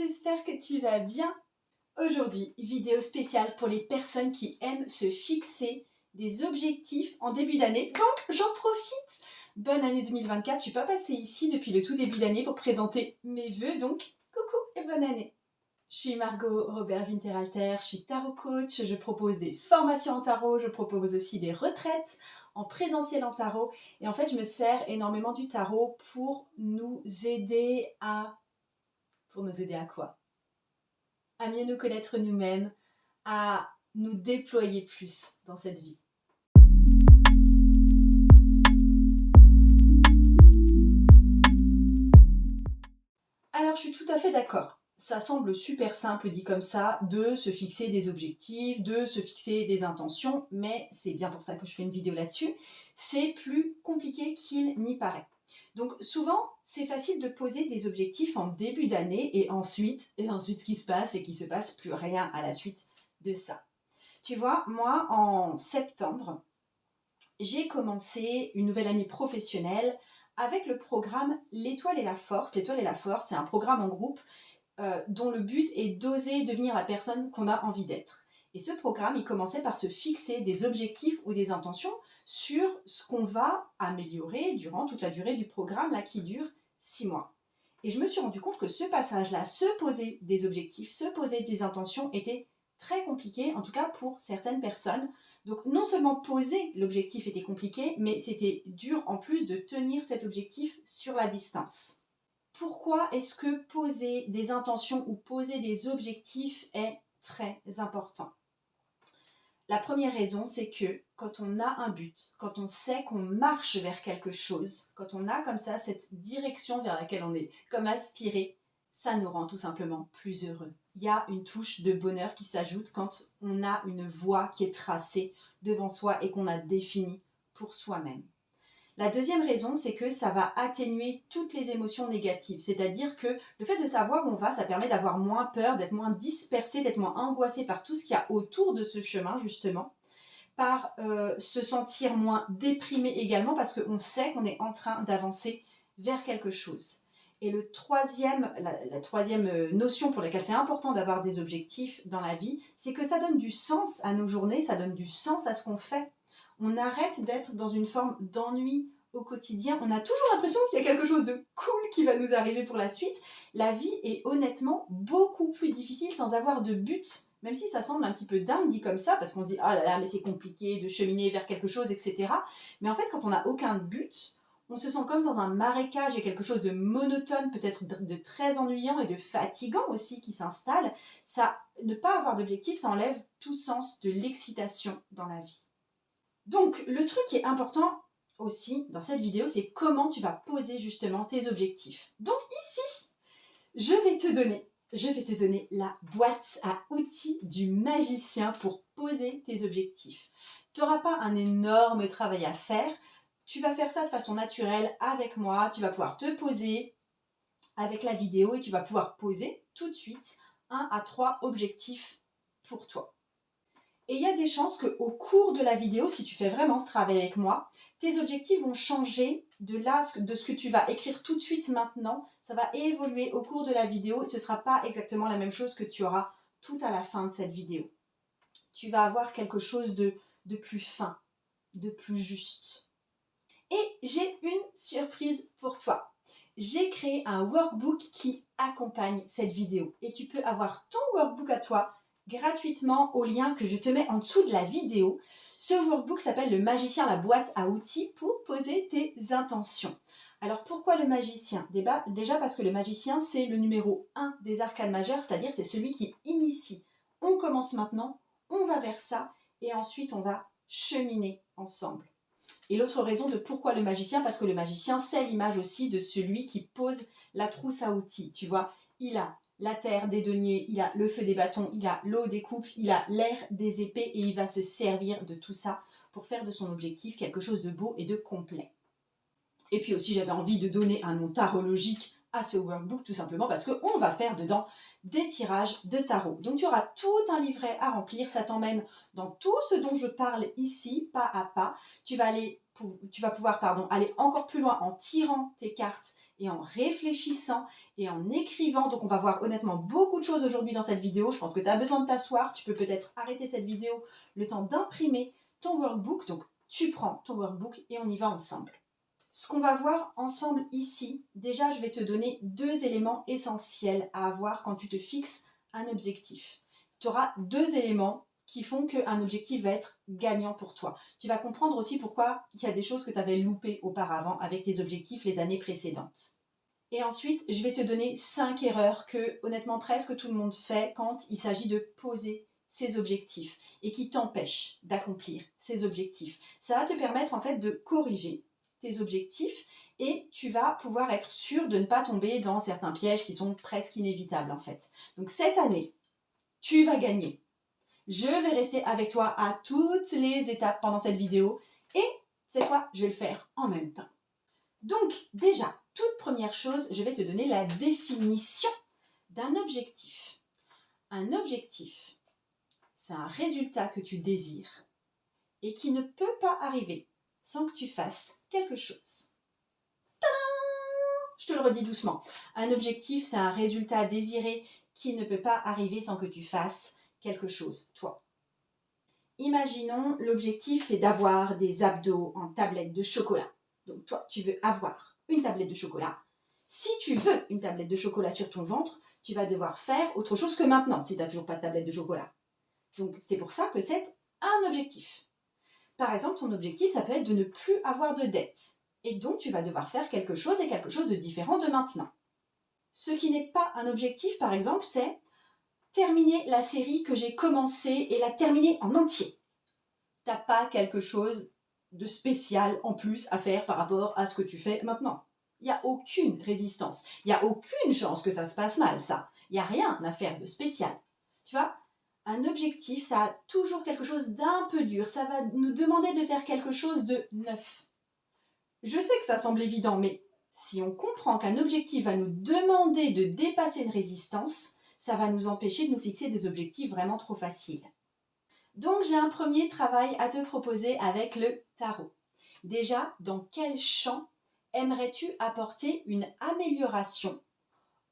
j'espère que tu vas bien. Aujourd'hui, vidéo spéciale pour les personnes qui aiment se fixer des objectifs en début d'année. Donc, j'en profite. Bonne année 2024, je suis pas passée ici depuis le tout début d'année pour présenter mes vœux, donc coucou et bonne année. Je suis Margot Robert Winterhalter, je suis tarot coach, je propose des formations en tarot, je propose aussi des retraites en présentiel en tarot et en fait je me sers énormément du tarot pour nous aider à... Pour nous aider à quoi? À mieux nous connaître nous-mêmes, à nous déployer plus dans cette vie. Alors je suis tout à fait d'accord. Ça semble super simple dit comme ça, de se fixer des objectifs, de se fixer des intentions, mais c'est bien pour ça que je fais une vidéo là-dessus. C'est plus compliqué qu'il n'y paraît. Donc souvent, c'est facile de poser des objectifs en début d'année et ensuite ce qui se passe, c'est qu'il ne se passe plus rien à la suite de ça. Tu vois, moi, en septembre, j'ai commencé une nouvelle année professionnelle avec le programme L'Étoile et la Force. L'Étoile et la Force, c'est un programme en groupe dont le but est d'oser devenir la personne qu'on a envie d'être. Et ce programme, il commençait par se fixer des objectifs ou des intentions sur ce qu'on va améliorer durant toute la durée du programme là, qui dure 6 mois. Et je me suis rendu compte que ce passage-là, se poser des objectifs, se poser des intentions, était très compliqué, en tout cas pour certaines personnes. Donc non seulement poser l'objectif était compliqué, mais c'était dur en plus de tenir cet objectif sur la distance. Pourquoi est-ce que poser des intentions ou poser des objectifs est très important? La première raison, c'est que quand on a un but, quand on sait qu'on marche vers quelque chose, quand on a comme ça cette direction vers laquelle on est comme aspiré, ça nous rend tout simplement plus heureux. Il y a une touche de bonheur qui s'ajoute quand on a une voie qui est tracée devant soi et qu'on a définie pour soi-même. La deuxième raison, c'est que ça va atténuer toutes les émotions négatives. C'est-à-dire que le fait de savoir où on va, ça permet d'avoir moins peur, d'être moins dispersé, d'être moins angoissé par tout ce qu'il y a autour de ce chemin, justement. Par se sentir moins déprimé également, parce qu'on sait qu'on est en train d'avancer vers quelque chose. Et la troisième notion pour laquelle c'est important d'avoir des objectifs dans la vie, c'est que ça donne du sens à nos journées, ça donne du sens à ce qu'on fait. On arrête d'être dans une forme d'ennui au quotidien. On a toujours l'impression qu'il y a quelque chose de cool qui va nous arriver pour la suite. La vie est honnêtement beaucoup plus difficile sans avoir de but, même si ça semble un petit peu dingue dit comme ça, parce qu'on se dit « Ah là là, mais c'est compliqué de cheminer vers quelque chose, etc. » Mais en fait, quand on n'a aucun but, on se sent comme dans un marécage et quelque chose de monotone, peut-être de très ennuyant et de fatigant aussi qui s'installe. Ne pas avoir d'objectif, ça enlève tout sens de l'excitation dans la vie. Donc, le truc qui est important aussi dans cette vidéo, c'est comment tu vas poser justement tes objectifs. Donc ici, je vais te donner la boîte à outils du magicien pour poser tes objectifs. Tu n'auras pas un énorme travail à faire. Tu vas faire ça de façon naturelle avec moi. Tu vas pouvoir te poser avec la vidéo et tu vas pouvoir poser tout de suite 1 à 3 objectifs pour toi. Et il y a des chances qu'au cours de la vidéo, si tu fais vraiment ce travail avec moi, tes objectifs vont changer de ce que tu vas écrire tout de suite maintenant. Ça va évoluer au cours de la vidéo et ce ne sera pas exactement la même chose que tu auras tout à la fin de cette vidéo. Tu vas avoir quelque chose de plus fin, de plus juste. Et j'ai une surprise pour toi. J'ai créé un workbook qui accompagne cette vidéo. Et tu peux avoir ton workbook à toi gratuitement au lien que je te mets en dessous de la vidéo. Ce workbook s'appelle le magicien, la boîte à outils pour poser tes intentions. Alors pourquoi le magicien? Déjà parce que le magicien c'est le numéro 1 des arcanes majeures, c'est-à-dire c'est celui qui initie. On commence maintenant, on va vers ça et ensuite on va cheminer ensemble. Et l'autre raison de pourquoi le magicien, parce que le magicien c'est l'image aussi de celui qui pose la trousse à outils. Tu vois, il a la terre des deniers, il a le feu des bâtons, il a l'eau des coupes, il a l'air des épées et il va se servir de tout ça pour faire de son objectif quelque chose de beau et de complet. Et puis aussi, j'avais envie de donner un nom tarologique à ce workbook, tout simplement parce qu'on va faire dedans des tirages de tarot. Donc tu auras tout un livret à remplir, ça t'emmène dans tout ce dont je parle ici, pas à pas. Tu vas pouvoir aller encore plus loin en tirant tes cartes et en réfléchissant et en écrivant. Donc on va voir honnêtement beaucoup de choses aujourd'hui dans cette vidéo. Je pense que tu as besoin de t'asseoir. Tu peux peut-être arrêter cette vidéo le temps d'imprimer ton workbook. Donc tu prends ton workbook et on y va ensemble. Ce qu'on va voir ensemble ici, déjà je vais te donner 2 éléments essentiels à avoir quand tu te fixes un objectif. Tu auras 2 éléments qui font qu'un objectif va être gagnant pour toi. Tu vas comprendre aussi pourquoi il y a des choses que tu avais loupées auparavant avec tes objectifs les années précédentes. Et ensuite, je vais te donner 5 erreurs que honnêtement presque tout le monde fait quand il s'agit de poser ses objectifs et qui t'empêchent d'accomplir ces objectifs. Ça va te permettre en fait de corriger tes objectifs et tu vas pouvoir être sûr de ne pas tomber dans certains pièges qui sont presque inévitables en fait. Donc cette année, tu vas gagner. Je vais rester avec toi à toutes les étapes pendant cette vidéo et c'est quoi? Je vais le faire en même temps. Donc déjà, toute première chose, je vais te donner la définition d'un objectif. Un objectif, c'est un résultat que tu désires et qui ne peut pas arriver sans que tu fasses quelque chose. Tadam! Je te le redis doucement. Un objectif, c'est un résultat désiré qui ne peut pas arriver sans que tu fasses quelque chose, toi. Imaginons, l'objectif, c'est d'avoir des abdos en tablette de chocolat. Donc toi, tu veux avoir une tablette de chocolat. Si tu veux une tablette de chocolat sur ton ventre, tu vas devoir faire autre chose que maintenant, si tu n'as toujours pas de tablette de chocolat. Donc c'est pour ça que c'est un objectif. Par exemple, ton objectif, ça peut être de ne plus avoir de dettes. Et donc, tu vas devoir faire quelque chose et quelque chose de différent de maintenant. Ce qui n'est pas un objectif, par exemple, c'est terminer la série que j'ai commencée et la terminer en entier. Tu n'as pas quelque chose de spécial en plus à faire par rapport à ce que tu fais maintenant. Il n'y a aucune résistance. Il n'y a aucune chance que ça se passe mal, ça. Il n'y a rien à faire de spécial. Tu vois ? Un objectif, ça a toujours quelque chose d'un peu dur. Ça va nous demander de faire quelque chose de neuf. Je sais que ça semble évident, mais si on comprend qu'un objectif va nous demander de dépasser une résistance, ça va nous empêcher de nous fixer des objectifs vraiment trop faciles. Donc, j'ai un premier travail à te proposer avec le tarot. Déjà, dans quel champ aimerais-tu apporter une amélioration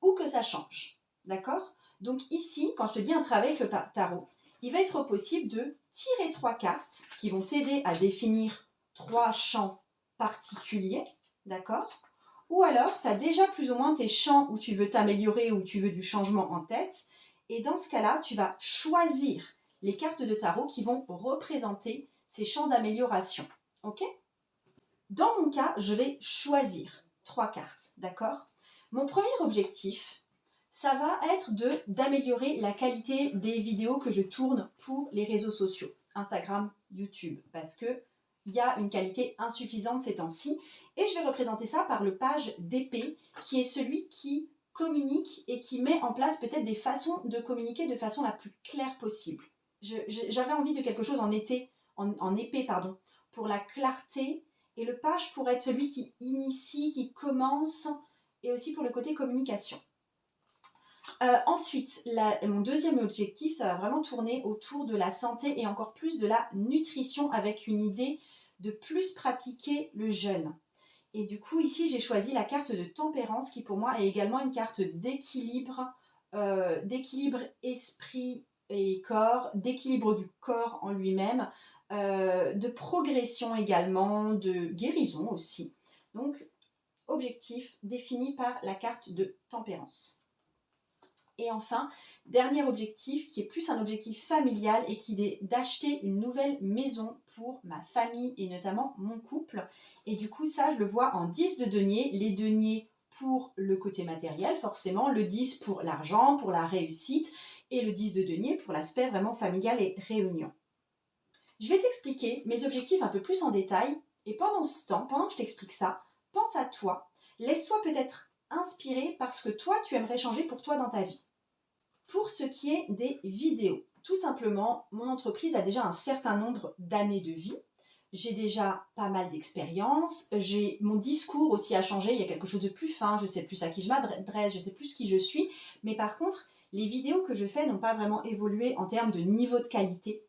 ou que ça change? D'accord? Donc ici, quand je te dis un travail avec le tarot, il va être possible de tirer 3 cartes qui vont t'aider à définir 3 champs particuliers, d'accord? Ou alors, tu as déjà plus ou moins tes champs où tu veux t'améliorer, où tu veux du changement en tête. Et dans ce cas-là, tu vas choisir les cartes de tarot qui vont représenter ces champs d'amélioration. Ok? Dans mon cas, je vais choisir 3 cartes, d'accord? Mon premier objectif, ça va être d'améliorer la qualité des vidéos que je tourne pour les réseaux sociaux, Instagram, YouTube, parce qu'il y a une qualité insuffisante ces temps-ci. Et je vais représenter ça par le page d'épée, qui est celui qui communique et qui met en place peut-être des façons de communiquer de façon la plus claire possible. J'avais envie de quelque chose en épée, pour la clarté, et le page pour être celui qui initie, qui commence, et aussi pour le côté communication. Ensuite, mon deuxième objectif, ça va vraiment tourner autour de la santé et encore plus de la nutrition avec une idée de plus pratiquer le jeûne. Et du coup, ici, j'ai choisi la carte de tempérance qui pour moi est également une carte d'équilibre esprit et corps, d'équilibre du corps en lui-même, de progression également, de guérison aussi. Donc, objectif défini par la carte de tempérance. Et enfin, dernier objectif qui est plus un objectif familial et qui est d'acheter une nouvelle maison pour ma famille et notamment mon couple. Et du coup, ça, je le vois en 10 de denier. Les deniers pour le côté matériel, forcément, le 10 pour l'argent, pour la réussite et le 10 de denier pour l'aspect vraiment familial et réunion. Je vais t'expliquer mes objectifs un peu plus en détail et pendant ce temps, pendant que je t'explique ça, pense à toi. Laisse-toi peut-être inspiré par ce que toi, tu aimerais changer pour toi dans ta vie. Pour ce qui est des vidéos, tout simplement, mon entreprise a déjà un certain nombre d'années de vie. J'ai déjà pas mal d'expérience. Mon discours aussi a changé. Il y a quelque chose de plus fin. Je ne sais plus à qui je m'adresse. Je ne sais plus qui je suis. Mais par contre, les vidéos que je fais n'ont pas vraiment évolué en termes de niveau de qualité.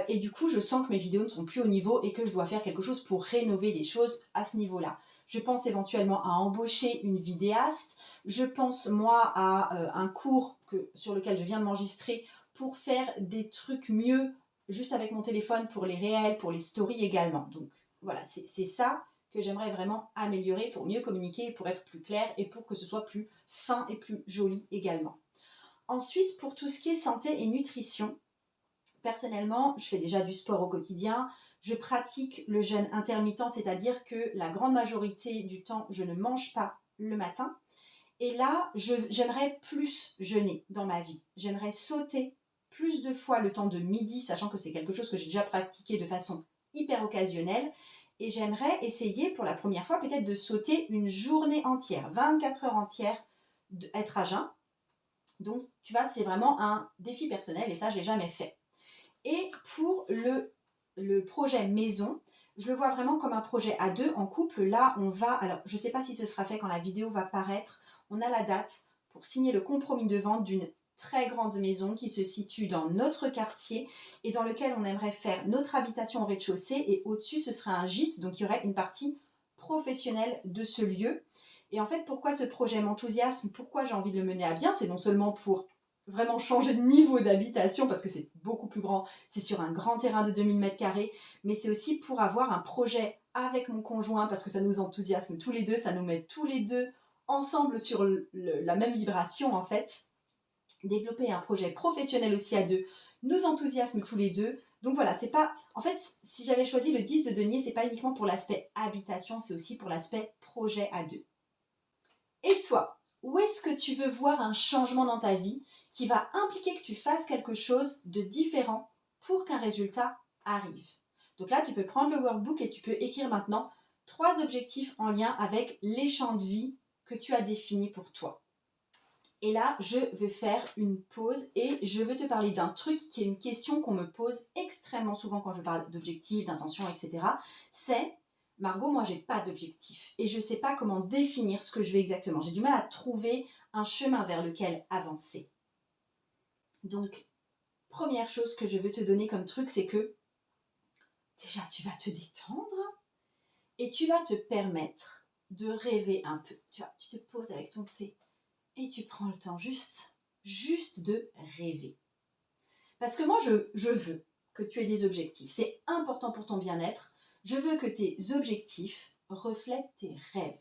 Et du coup, je sens que mes vidéos ne sont plus au niveau et que je dois faire quelque chose pour rénover les choses à ce niveau-là. Je pense éventuellement à embaucher une vidéaste. Je pense moi à un cours sur lequel je viens de m'enregistrer pour faire des trucs mieux juste avec mon téléphone pour les réels, pour les stories également. Donc voilà, c'est ça que j'aimerais vraiment améliorer pour mieux communiquer, pour être plus clair et pour que ce soit plus fin et plus joli également. Ensuite, pour tout ce qui est santé et nutrition, personnellement, je fais déjà du sport au quotidien. Je pratique le jeûne intermittent, c'est-à-dire que la grande majorité du temps, je ne mange pas le matin. Et là, j'aimerais plus jeûner dans ma vie. J'aimerais sauter plus de fois le temps de midi, sachant que c'est quelque chose que j'ai déjà pratiqué de façon hyper occasionnelle. Et j'aimerais essayer pour la première fois peut-être de sauter une journée entière, 24 heures entières, être à jeun. Donc, tu vois, c'est vraiment un défi personnel et ça, je ne l'ai jamais fait. Et pour le projet maison, je le vois vraiment comme un projet à deux, en couple. Là, on va, alors je ne sais pas si ce sera fait quand la vidéo va paraître, on a la date pour signer le compromis de vente d'une très grande maison qui se situe dans notre quartier et dans lequel on aimerait faire notre habitation au rez-de-chaussée et au-dessus, ce sera un gîte, donc il y aurait une partie professionnelle de ce lieu. Et en fait, pourquoi ce projet m'enthousiasme, pourquoi j'ai envie de le mener à bien, c'est non seulement pour vraiment changer de niveau d'habitation parce que c'est beaucoup plus grand, c'est sur un grand terrain de 2000 m², mais c'est aussi pour avoir un projet avec mon conjoint parce que ça nous enthousiasme tous les deux, ça nous met tous les deux ensemble sur la même vibration en fait. Développer un projet professionnel aussi à deux nous enthousiasme tous les deux. Donc voilà, c'est pas... En fait, si j'avais choisi le 10 de denier, c'est pas uniquement pour l'aspect habitation, c'est aussi pour l'aspect projet à deux. Et toi, où est-ce que tu veux voir un changement dans ta vie qui va impliquer que tu fasses quelque chose de différent pour qu'un résultat arrive? Donc là, tu peux prendre le workbook et tu peux écrire maintenant 3 objectifs en lien avec les champs de vie que tu as définis pour toi. Et là, je vais faire une pause et je veux te parler d'un truc qui est une question qu'on me pose extrêmement souvent quand je parle d'objectifs, d'intentions, etc. C'est... Margot, moi, j'ai pas d'objectif et je sais pas comment définir ce que je veux exactement. J'ai du mal à trouver un chemin vers lequel avancer. Donc, première chose que je veux te donner comme truc, c'est que déjà, tu vas te détendre et tu vas te permettre de rêver un peu. Tu vois, tu te poses avec ton thé et tu prends le temps juste de rêver. Parce que moi, je veux que tu aies des objectifs. C'est important pour ton bien-être. Je veux que tes objectifs reflètent tes rêves.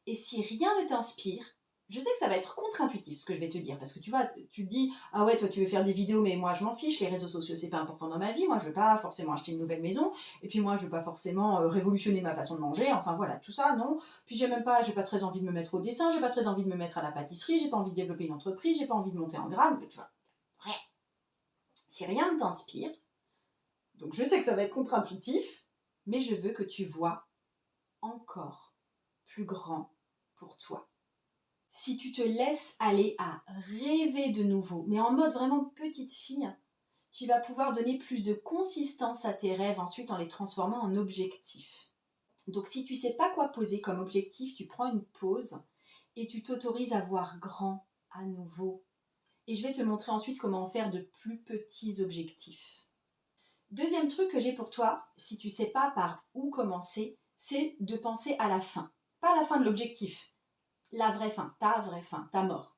Et si rien ne t'inspire, je sais que ça va être contre-intuitif ce que je vais te dire. Parce que tu vois, tu te dis, ah ouais, toi tu veux faire des vidéos, mais moi je m'en fiche, les réseaux sociaux c'est pas important dans ma vie, moi je veux pas forcément acheter une nouvelle maison, et puis moi je veux pas forcément révolutionner ma façon de manger, enfin voilà, tout ça, non. Puis j'ai pas très envie de me mettre au dessin, j'ai pas très envie de me mettre à la pâtisserie, j'ai pas envie de développer une entreprise, j'ai pas envie de monter en grade, tu vois, rien. Si rien ne t'inspire, donc je sais que ça va être contre-intuitif, mais je veux que tu vois encore plus grand pour toi. Si tu te laisses aller à rêver de nouveau, mais en mode vraiment petite fille, tu vas pouvoir donner plus de consistance à tes rêves ensuite en les transformant en objectifs. Donc si tu ne sais pas quoi poser comme objectif, tu prends une pause et tu t'autorises à voir grand à nouveau. Et je vais te montrer ensuite comment en faire de plus petits objectifs. Deuxième truc que j'ai pour toi, si tu ne sais pas par où commencer, c'est de penser à la fin. Pas la fin de l'objectif, la vraie fin, ta mort.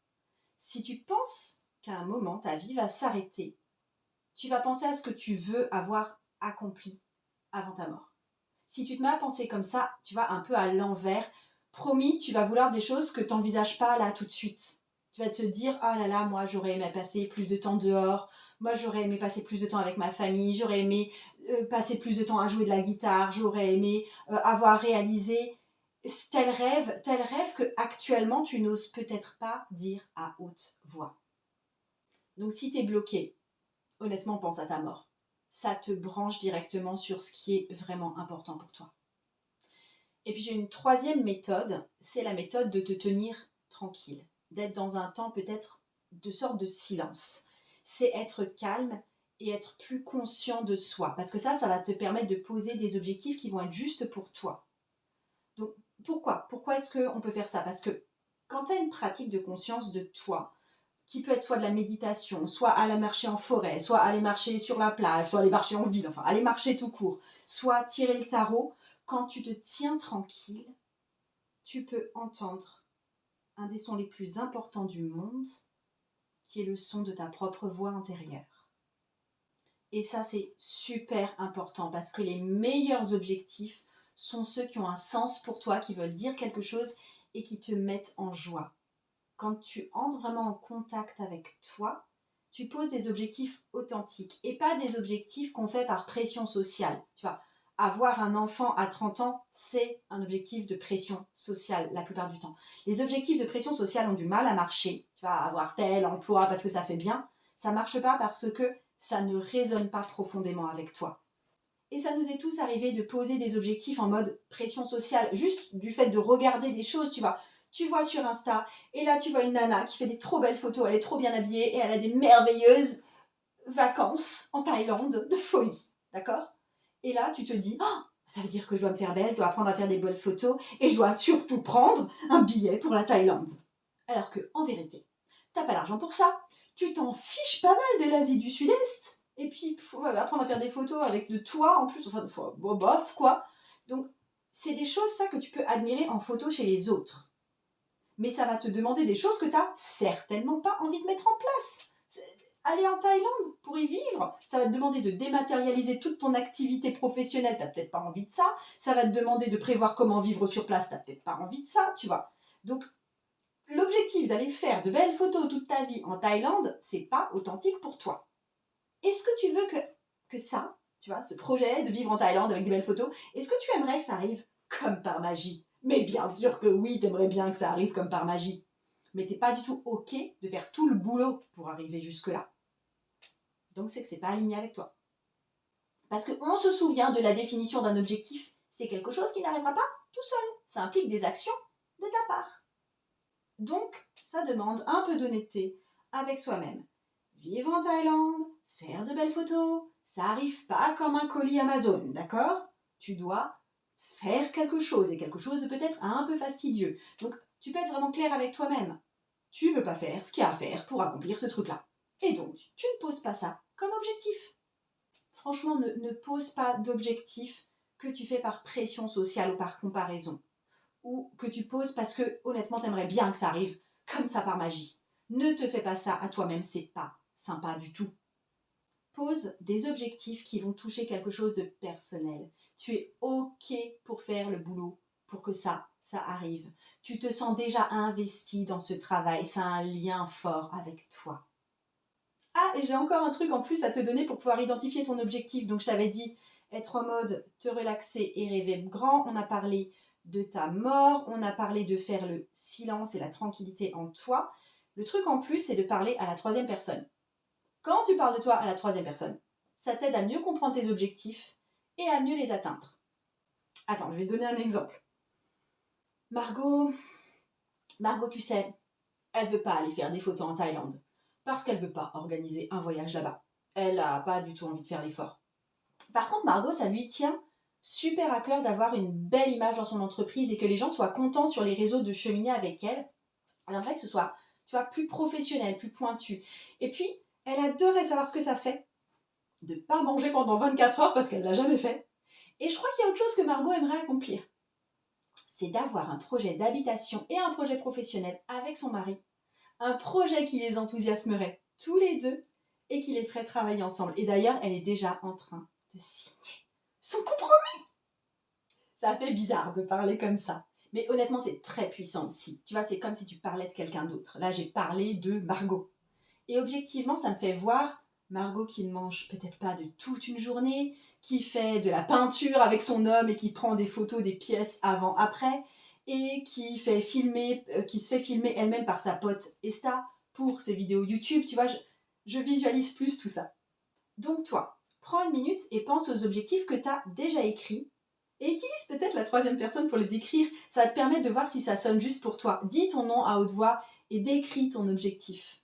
Si tu penses qu'à un moment, ta vie va s'arrêter, tu vas penser à ce que tu veux avoir accompli avant ta mort. Si tu te mets à penser comme ça, tu vas un peu à l'envers, promis, tu vas vouloir des choses que tu n'envisages pas là tout de suite. Tu vas te dire, ah là là, moi j'aurais aimé passer plus de temps dehors, moi j'aurais aimé passer plus de temps avec ma famille, j'aurais aimé passer plus de temps à jouer de la guitare, j'aurais aimé avoir réalisé tel rêve que actuellement tu n'oses peut-être pas dire à haute voix. Donc si tu es bloqué, honnêtement pense à ta mort. Ça te branche directement sur ce qui est vraiment important pour toi. Et puis j'ai une troisième méthode, c'est la méthode de te tenir tranquille, d'être dans un temps peut-être de sorte de silence. C'est être calme et être plus conscient de soi, parce que ça va te permettre de poser des objectifs qui vont être justes pour toi. Donc pourquoi est-ce qu'on peut faire ça? Parce que quand tu as une pratique de conscience de toi, qui peut être soit de la méditation, soit aller marcher en forêt, soit aller marcher sur la plage, soit aller marcher en ville, enfin aller marcher tout court, soit tirer le tarot, quand tu te tiens tranquille, tu peux entendre un des sons les plus importants du monde, qui est le son de ta propre voix intérieure. Et ça, c'est super important parce que les meilleurs objectifs sont ceux qui ont un sens pour toi, qui veulent dire quelque chose et qui te mettent en joie. Quand tu entres vraiment en contact avec toi, tu poses des objectifs authentiques et pas des objectifs qu'on fait par pression sociale. Tu vois, avoir un enfant à 30 ans, c'est un objectif de pression sociale la plupart du temps. Les objectifs de pression sociale ont du mal à marcher. Tu vas avoir tel emploi parce que ça fait bien. Ça ne marche pas parce que ça ne résonne pas profondément avec toi. Et ça nous est tous arrivé de poser des objectifs en mode pression sociale, juste du fait de regarder des choses, tu vois sur Insta, et là tu vois une nana qui fait des trop belles photos, elle est trop bien habillée, et elle a des merveilleuses vacances en Thaïlande de folie, d'accord? Et là tu te dis, oh, ça veut dire que je dois me faire belle, je dois apprendre à faire des belles photos, et je dois surtout prendre un billet pour la Thaïlande. Alors que, en vérité, t'as pas l'argent pour ça, tu t'en fiches pas mal de l'Asie du Sud-Est, et puis apprendre à faire des photos avec de toi en plus, enfin bof quoi. Donc c'est des choses ça que tu peux admirer en photo chez les autres. Mais ça va te demander des choses que tu n'as certainement pas envie de mettre en place. Aller en Thaïlande pour y vivre, ça va te demander de dématérialiser toute ton activité professionnelle, tu n'as peut-être pas envie de ça. Ça va te demander de prévoir comment vivre sur place, tu n'as peut-être pas envie de ça, tu vois. Donc l'objectif d'aller faire de belles photos toute ta vie en Thaïlande, c'est pas authentique pour toi. Est-ce que tu veux que ça, tu vois, ce projet de vivre en Thaïlande avec des belles photos, est-ce que tu aimerais que ça arrive comme par magie? Mais bien sûr que oui, tu aimerais bien que ça arrive comme par magie. Mais tu n'es pas du tout OK de faire tout le boulot pour arriver jusque-là. Donc c'est que c'est pas aligné avec toi. Parce qu'on se souvient de la définition d'un objectif, c'est quelque chose qui n'arrivera pas tout seul. Ça implique des actions de ta part. Donc, ça demande un peu d'honnêteté avec soi-même. Vivre en Thaïlande, faire de belles photos, ça n'arrive pas comme un colis Amazon, d'accord? Tu dois faire quelque chose, et quelque chose de peut-être un peu fastidieux. Donc, tu peux être vraiment clair avec toi-même. Tu veux pas faire ce qu'il y a à faire pour accomplir ce truc-là. Et donc, tu ne poses pas ça comme objectif. Franchement, ne pose pas d'objectif que tu fais par pression sociale ou par comparaison. Ou que tu poses parce que, honnêtement, t'aimerais bien que ça arrive comme ça par magie. Ne te fais pas ça à toi-même, c'est pas sympa du tout. Pose des objectifs qui vont toucher quelque chose de personnel. Tu es OK pour faire le boulot, pour que ça arrive. Tu te sens déjà investi dans ce travail, ça a un lien fort avec toi. Ah, et j'ai encore un truc en plus à te donner pour pouvoir identifier ton objectif. Donc je t'avais dit, être en mode te relaxer et rêver grand. On a parlé de ta mort, on a parlé de faire le silence et la tranquillité en toi. Le truc en plus, c'est de parler à la troisième personne. Quand tu parles de toi à la troisième personne, ça t'aide à mieux comprendre tes objectifs et à mieux les atteindre. Attends, je vais te donner un exemple. Margot, tu sais, elle veut pas aller faire des photos en Thaïlande parce qu'elle veut pas organiser un voyage là-bas. Elle a pas du tout envie de faire l'effort. Par contre, Margot, ça lui tient super à cœur d'avoir une belle image dans son entreprise et que les gens soient contents sur les réseaux de cheminer avec elle. Elle aimerait que ce soit, tu vois, plus professionnel, plus pointu. Et puis, elle adorait savoir ce que ça fait de ne pas manger pendant 24 heures parce qu'elle ne l'a jamais fait. Et je crois qu'il y a autre chose que Margot aimerait accomplir. C'est d'avoir un projet d'habitation et un projet professionnel avec son mari. Un projet qui les enthousiasmerait tous les deux et qui les ferait travailler ensemble. Et d'ailleurs, elle est déjà en train de signer son compromis. Ça fait bizarre de parler comme ça. Mais honnêtement, c'est très puissant aussi. Tu vois, c'est comme si tu parlais de quelqu'un d'autre. Là, j'ai parlé de Margot. Et objectivement, ça me fait voir Margot qui ne mange peut-être pas de toute une journée, qui fait de la peinture avec son homme et qui prend des photos des pièces avant-après, et qui se fait filmer elle-même par sa pote Esta pour ses vidéos YouTube. Tu vois, je visualise plus tout ça. Donc toi, prends une minute et pense aux objectifs que tu as déjà écrits et utilise peut-être la troisième personne pour les décrire. Ça va te permettre de voir si ça sonne juste pour toi. Dis ton nom à haute voix et décris ton objectif.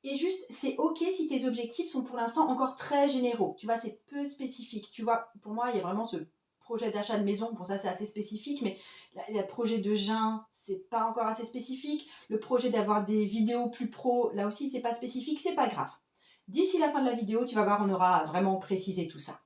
Et juste, c'est OK si tes objectifs sont pour l'instant encore très généraux. Tu vois, c'est peu spécifique. Tu vois, pour moi, il y a vraiment ce projet d'achat de maison. Pour ça, c'est assez spécifique. Mais le projet de jeun, c'est pas encore assez spécifique. Le projet d'avoir des vidéos plus pro, là aussi, c'est pas spécifique. C'est pas grave. D'ici la fin de la vidéo, tu vas voir, on aura vraiment précisé tout ça.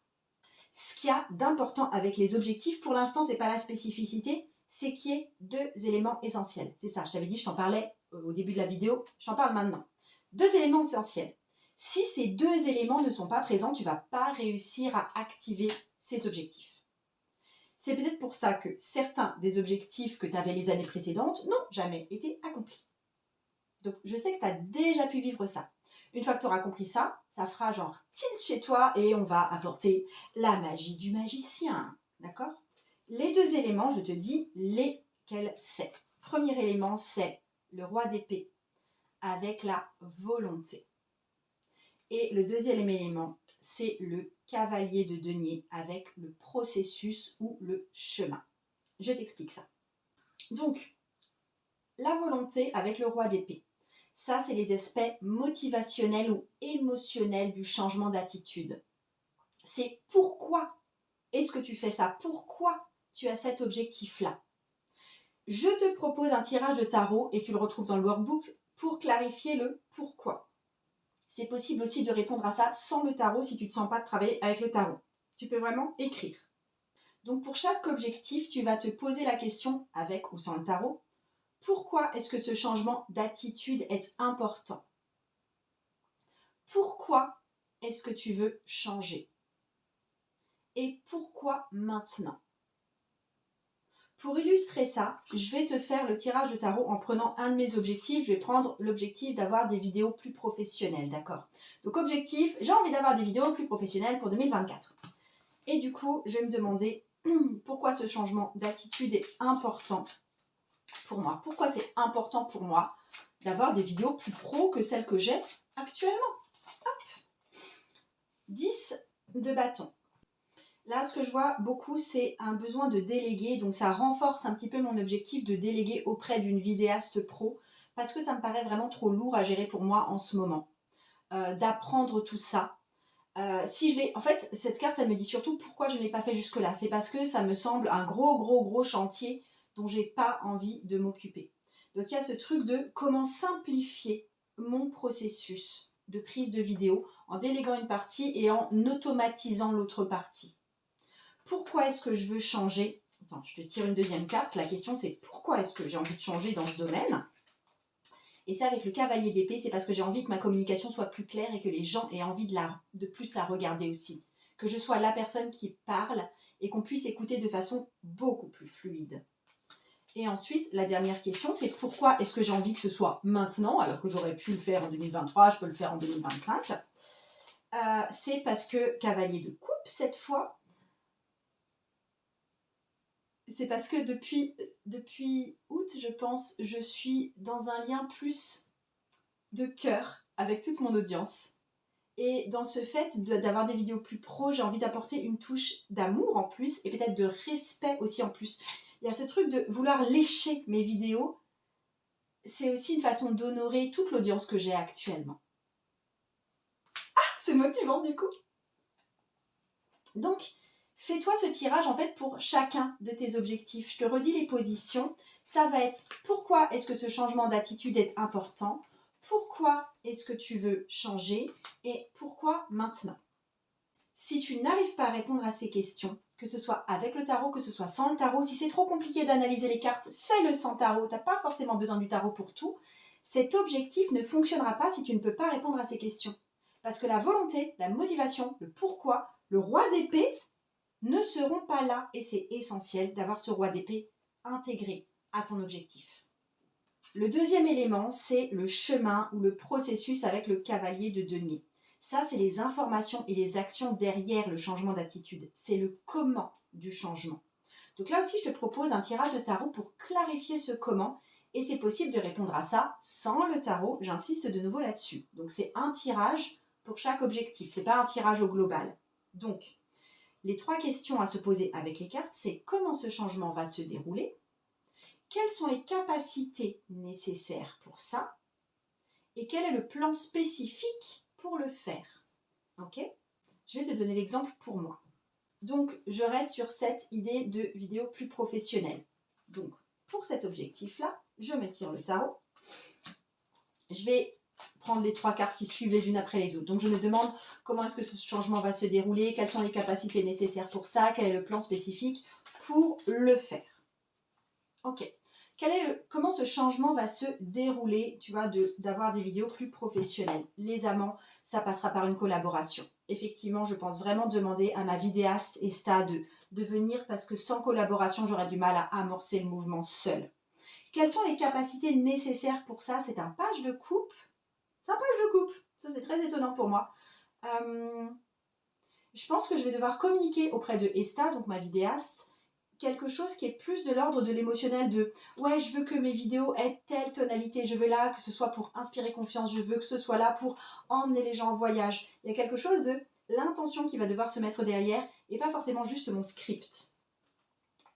Ce qu'il y a d'important avec les objectifs, pour l'instant, c'est pas la spécificité, c'est qu'il y ait deux éléments essentiels. C'est ça, je t'avais dit, je t'en parlais au début de la vidéo, je t'en parle maintenant. Deux éléments essentiels. Si ces deux éléments ne sont pas présents, tu ne vas pas réussir à activer ces objectifs. C'est peut-être pour ça que certains des objectifs que tu avais les années précédentes n'ont jamais été accomplis. Donc, je sais que tu as déjà pu vivre ça. Une fois que tu auras compris ça, ça fera genre tilt chez toi et on va apporter la magie du magicien. D'accord? Les deux éléments, je te dis lesquels c'est. Premier élément, c'est le roi d'épée avec la volonté. Et le deuxième élément, c'est le cavalier de denier avec le processus ou le chemin. Je t'explique ça. Donc, la volonté avec le roi d'épée. Ça, c'est les aspects motivationnels ou émotionnels du changement d'attitude. C'est pourquoi est-ce que tu fais ça? Pourquoi tu as cet objectif-là? Je te propose un tirage de tarot et tu le retrouves dans le workbook pour clarifier le pourquoi. C'est possible aussi de répondre à ça sans le tarot si tu ne te sens pas de travailler avec le tarot. Tu peux vraiment écrire. Donc pour chaque objectif, tu vas te poser la question, avec ou sans le tarot, pourquoi est-ce que ce changement d'attitude est important? Pourquoi est-ce que tu veux changer? Et pourquoi maintenant? Pour illustrer ça, je vais te faire le tirage de tarot en prenant un de mes objectifs. Je vais prendre l'objectif d'avoir des vidéos plus professionnelles, d'accord? Donc objectif, j'ai envie d'avoir des vidéos plus professionnelles pour 2024. Et du coup, je vais me demander pourquoi ce changement d'attitude est important pour moi. Pourquoi c'est important pour moi d'avoir des vidéos plus pro que celles que j'ai actuellement. Hop. 10 de bâton. Là, ce que je vois beaucoup, c'est un besoin de déléguer. Donc, ça renforce un petit peu mon objectif de déléguer auprès d'une vidéaste pro parce que ça me paraît vraiment trop lourd à gérer pour moi en ce moment. D'apprendre tout ça. En fait, cette carte, elle me dit surtout pourquoi je ne l'ai pas fait jusque-là. C'est parce que ça me semble un gros chantier dont j'ai pas envie de m'occuper. Donc, il y a ce truc de comment simplifier mon processus de prise de vidéo en déléguant une partie et en automatisant l'autre partie. Pourquoi est-ce que je veux changer? Attends, je te tire une deuxième carte. La question, c'est pourquoi est-ce que j'ai envie de changer dans ce domaine? Et c'est avec le cavalier d'épée, c'est parce que j'ai envie que ma communication soit plus claire et que les gens aient envie de plus la regarder aussi. Que je sois la personne qui parle et qu'on puisse écouter de façon beaucoup plus fluide. Et ensuite, la dernière question, c'est pourquoi est-ce que j'ai envie que ce soit maintenant, alors que j'aurais pu le faire en 2023, je peux le faire en 2025. C'est parce que cavalier de coupe, cette fois, c'est parce que depuis août, je pense, je suis dans un lien plus de cœur avec toute mon audience. Et dans ce fait d'avoir des vidéos plus pro, j'ai envie d'apporter une touche d'amour en plus et peut-être de respect aussi en plus. Il y a ce truc de vouloir lécher mes vidéos. C'est aussi une façon d'honorer toute l'audience que j'ai actuellement. Ah, c'est motivant du coup. Donc, fais-toi ce tirage en fait pour chacun de tes objectifs. Je te redis les positions. Ça va être pourquoi est-ce que ce changement d'attitude est important? Pourquoi est-ce que tu veux changer? Et pourquoi maintenant? Si tu n'arrives pas à répondre à ces questions, que ce soit avec le tarot, que ce soit sans le tarot, si c'est trop compliqué d'analyser les cartes, fais-le sans tarot. Tu n'as pas forcément besoin du tarot pour tout. Cet objectif ne fonctionnera pas si tu ne peux pas répondre à ces questions. Parce que la volonté, la motivation, le pourquoi, le roi d'épée ne seront pas là. Et c'est essentiel d'avoir ce roi d'épée intégré à ton objectif. Le deuxième élément, c'est le chemin ou le processus avec le cavalier de denier. Ça, c'est les informations et les actions derrière le changement d'attitude. C'est le comment du changement. Donc là aussi, je te propose un tirage de tarot pour clarifier ce comment. Et c'est possible de répondre à ça sans le tarot. J'insiste de nouveau là-dessus. Donc c'est un tirage pour chaque objectif. Ce n'est pas un tirage au global. Donc, les 3 questions à se poser avec les cartes, c'est comment ce changement va se dérouler? Quelles sont les capacités nécessaires pour ça? Et quel est le plan spécifique pour le faire? Ok? Je vais te donner l'exemple pour moi. Donc, je reste sur cette idée de vidéo plus professionnelle. Donc, pour cet objectif-là, je me tire le tarot. Je vais prendre les 3 cartes qui suivent les unes après les autres. Donc, je me demande comment est-ce que ce changement va se dérouler, quelles sont les capacités nécessaires pour ça, quel est le plan spécifique pour le faire. Ok. Comment ce changement va se dérouler, tu vois, d'avoir des vidéos plus professionnelles? Les amants, ça passera par une collaboration. Effectivement, je pense vraiment demander à ma vidéaste Esta de venir parce que sans collaboration, j'aurais du mal à amorcer le mouvement seule. Quelles sont les capacités nécessaires pour ça? C'est un page de coupe. C'est un page de coupe. Ça, c'est très étonnant pour moi. Je pense que je vais devoir communiquer auprès de Esta, donc ma vidéaste, quelque chose qui est plus de l'ordre de l'émotionnel, de ouais, je veux que mes vidéos aient telle tonalité, je veux là que ce soit pour inspirer confiance, je veux que ce soit là pour emmener les gens en voyage. Il y a quelque chose de l'intention qui va devoir se mettre derrière et pas forcément juste mon script.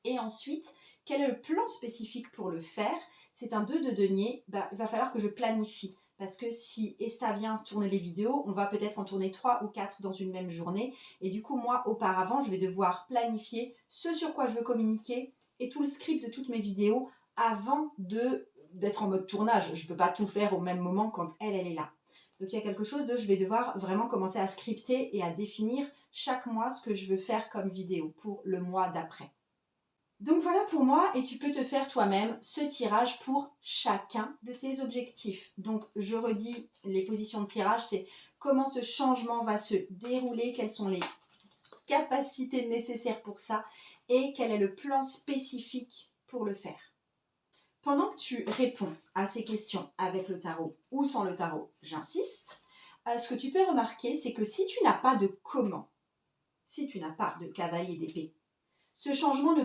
Et ensuite, quel est le plan spécifique pour le faire? C'est un 2 de denier, il va falloir que je planifie. Parce que si Esta vient tourner les vidéos, on va peut-être en tourner 3 ou 4 dans une même journée. Et du coup, moi, auparavant, je vais devoir planifier ce sur quoi je veux communiquer et tout le script de toutes mes vidéos avant d'être en mode tournage. Je ne peux pas tout faire au même moment quand elle est là. Donc, il y a quelque chose de je vais devoir vraiment commencer à scripter et à définir chaque mois ce que je veux faire comme vidéo pour le mois d'après. Donc voilà pour moi, et tu peux te faire toi-même ce tirage pour chacun de tes objectifs. Donc je redis les positions de tirage, c'est comment ce changement va se dérouler, quelles sont les capacités nécessaires pour ça et quel est le plan spécifique pour le faire. Pendant que tu réponds à ces questions avec le tarot ou sans le tarot, j'insiste, ce que tu peux remarquer, c'est que si tu n'as pas de comment, si tu n'as pas de cavalier d'épée, ce changement de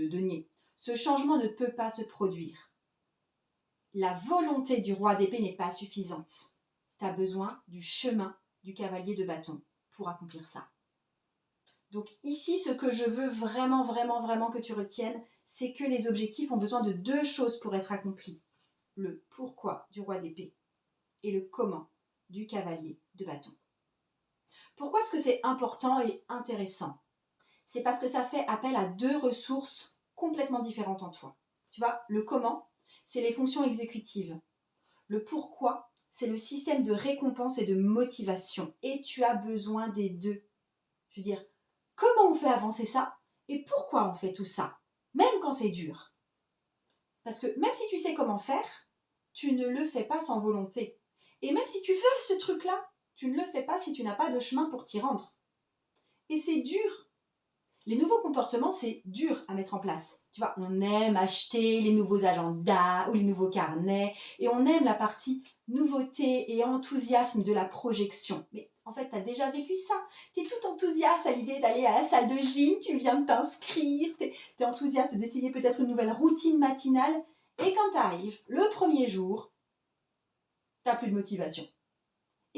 denier, ce changement ne peut pas se produire. La volonté du roi d'épée n'est pas suffisante. Tu as besoin du chemin du cavalier de bâton pour accomplir ça. Donc ici, ce que je veux vraiment, vraiment, vraiment que tu retiennes, c'est que les objectifs ont besoin de 2 choses pour être accomplis. Le pourquoi du roi d'épée et le comment du cavalier de bâton. Pourquoi est-ce que c'est important et intéressant? C'est parce que ça fait appel à 2 ressources complètement différentes en toi. Tu vois, le comment, c'est les fonctions exécutives. Le pourquoi, c'est le système de récompense et de motivation. Et tu as besoin des 2. Je veux dire, comment on fait avancer ça et pourquoi on fait tout ça, même quand c'est dur. Parce que même si tu sais comment faire, tu ne le fais pas sans volonté. Et même si tu veux ce truc-là, tu ne le fais pas si tu n'as pas de chemin pour t'y rendre. Et c'est dur. Les nouveaux comportements, c'est dur à mettre en place. Tu vois, on aime acheter les nouveaux agendas ou les nouveaux carnets et on aime la partie nouveauté et enthousiasme de la projection. Mais en fait, tu as déjà vécu ça. Tu es tout enthousiaste à l'idée d'aller à la salle de gym, tu viens de t'inscrire, tu es enthousiaste d'essayer peut-être une nouvelle routine matinale et quand tu arrives, le premier jour, tu n'as plus de motivation.